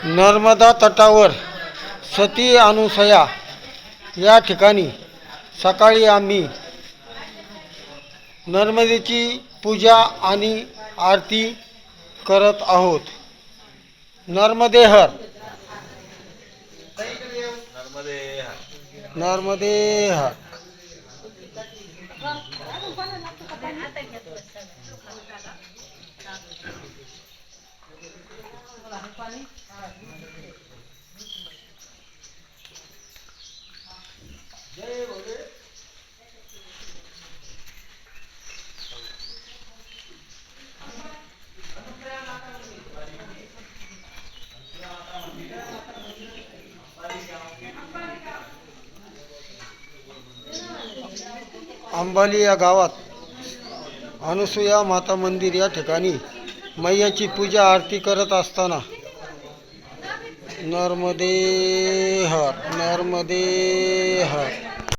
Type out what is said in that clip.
नर्मदा तटावर सती अनुसया या ठिकाणी सकाळी आम्ही नर्मदेची पूजा आणि आरती करत आहोत. नर्मदे हर. नर्मदे हर. अंबाली या गावात अनुसूया माता मंदिर या ठिकाणी मैयाची पूजा आरती करत असताना नर्मदे हर. नर्मदे हर.